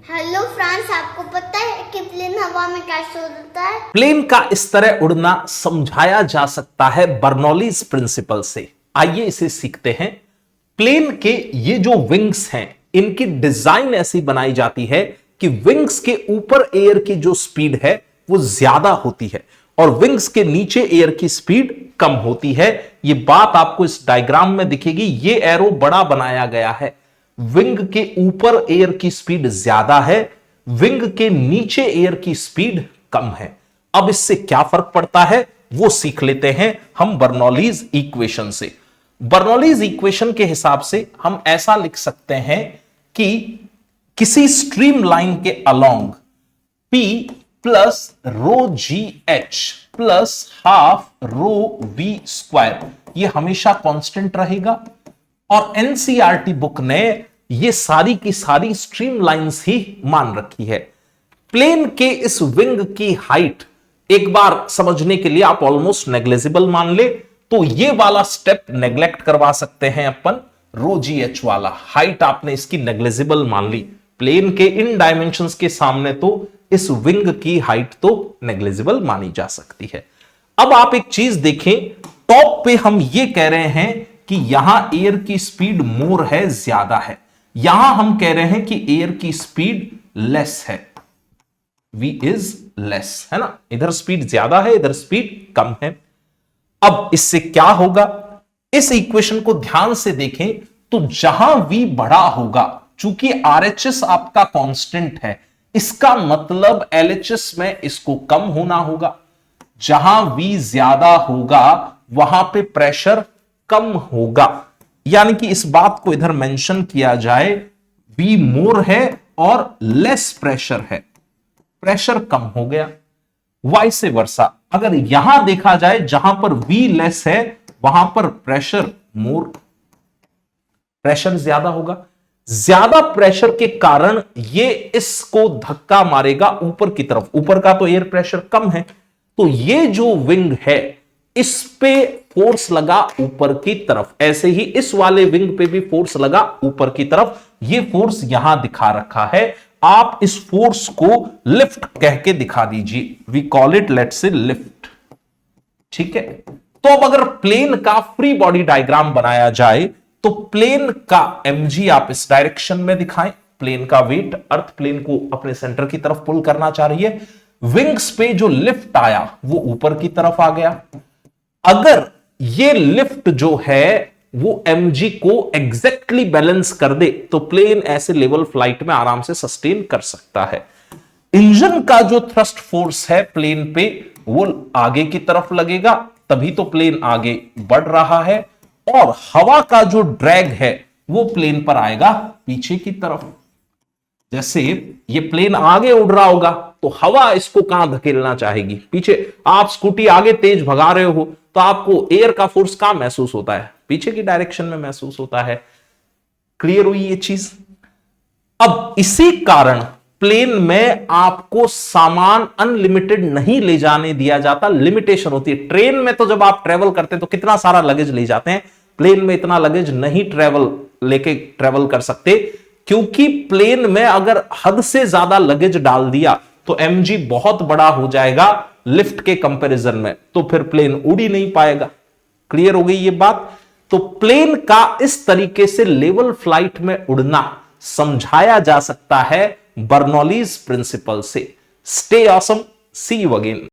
Hello France, आपको पता है कि प्लेन हवा में कैसे उड़ता है? प्लेन का इस तरह उड़ना समझाया जा सकता है बर्नौलीज प्रिंसिपल से। आइए इसे सीखते हैं। प्लेन के ये जो विंग्स हैं, इनकी डिजाइन ऐसी बनाई जाती है कि विंग्स के ऊपर एयर की जो स्पीड है वो ज्यादा होती है और विंग्स के नीचे एयर की स्पीड कम होती है। ये बात आपको इस डायग्राम में दिखेगी। ये एरो बड़ा बनाया गया है। विंग के ऊपर एयर की स्पीड ज्यादा है, विंग के नीचे एयर की स्पीड कम है। अब इससे क्या फर्क पड़ता है वो सीख लेते हैं हम बर्नौलीज इक्वेशन से। बर्नौलीज इक्वेशन के हिसाब से हम ऐसा लिख सकते हैं कि किसी स्ट्रीम लाइन के along P plus rho g h plus half rho v square, यह हमेशा कांस्टेंट रहेगा। और एनसीईआरटी बुक ने ये सारी की सारी स्ट्रीम लाइंस ही मान रखी है। प्लेन के इस विंग की हाइट एक बार समझने के लिए आप ऑलमोस्ट नेग्लिजिबल मान ले तो ये वाला स्टेप नेग्लेक्ट करवा सकते हैं अपन। रो जी एच वाला हाइट आपने इसकी नेग्लिजिबल मान ली। प्लेन के इन डायमेंशंस के सामने तो इस विंग की हाइट तो नेग्लिजिबल मानी जा सकती है। अब आप एक चीज देखें, टॉप पे हम ये कह रहे हैं कि यहां एयर की स्पीड मोर है, ज्यादा है। यहां हम कह रहे हैं कि एयर की स्पीड लेस है, v इज लेस, है ना। इधर स्पीड ज्यादा है, इधर स्पीड कम है। अब इससे क्या होगा, इस इक्वेशन को ध्यान से देखें तो जहां v बड़ा होगा, चूंकि RHS आपका कांस्टेंट है, इसका मतलब LHS में इसको कम होना होगा। जहां v ज्यादा होगा वहां पे प्रेशर कम होगा। यानी कि इस बात को इधर मेंशन किया जाए, v मोर है और लेस प्रेशर है, प्रेशर कम हो गया। वाइस वर्सा, अगर यहां देखा जाए जहां पर v लेस है वहां पर प्रेशर मोर, प्रेशर ज्यादा होगा। ज्यादा प्रेशर के कारण ये इसको धक्का मारेगा ऊपर की तरफ। ऊपर का तो एयर प्रेशर कम है, तो ये जो विंग है इस पे फोर्स लगा ऊपर की तरफ। ऐसे ही इस वाले विंग पे भी फोर्स लगा ऊपर की तरफ। ये फोर्स यहां दिखा रखा है। आप इस फोर्स को लिफ्ट कह के दिखा दीजिए। We call it, let's say, lift. ठीक है। तो अब अगर प्लेन का फ्री बॉडी डायग्राम बनाया जाए तो प्लेन का mg आप इस डायरेक्शन में दिखाएं। प्लेन का वेट अर्थ प्लेन को अपने सेंटर की तरफ पुल करना चाह रही है। विंग्स पे जो लिफ्ट आया वो ऊपर की तरफ आ गया। अगर ये लिफ्ट जो है वो mg को एग्जैक्टली बैलेंस कर दे तो प्लेन ऐसे लेवल फ्लाइट में आराम से सस्टेन कर सकता है। इंजन का जो थ्रस्ट फोर्स है प्लेन पे वो आगे की तरफ लगेगा, तभी तो प्लेन आगे बढ़ रहा है। और हवा का जो ड्रैग है वो प्लेन पर आएगा पीछे की तरफ। जैसे ये प्लेन आगे उड़ रहा होगा तो हवा इसको कहां धकेलना चाहेगी, पीछे। आप स्कूटी आगे तेज भगा रहे हो तो आपको एयर का फोर्स कहां महसूस होता है, पीछे की डायरेक्शन में महसूस होता है। क्लियर हुई ये चीज। अब इसी कारण प्लेन में आपको सामान अनलिमिटेड नहीं ले जाने दिया जाता, लिमिटेशन होती है। ट्रेन में तो जब आप ट्रेवल करते हैं तो कितना सारा लगेज ले जाते हैं, प्लेन में इतना लगेज नहीं लेके ट्रेवल कर सकते, क्योंकि प्लेन में अगर हद से ज्यादा लगेज डाल दिया तो mg बहुत बड़ा हो जाएगा लिफ्ट के कंपैरिजन में, तो फिर प्लेन उड़ ही नहीं पाएगा। क्लियर हो गई ये बात। तो प्लेन का इस तरीके से लेवल फ्लाइट में उड़ना समझाया जा सकता है बर्नौलीज प्रिंसिपल से। Stay awesome, see you again.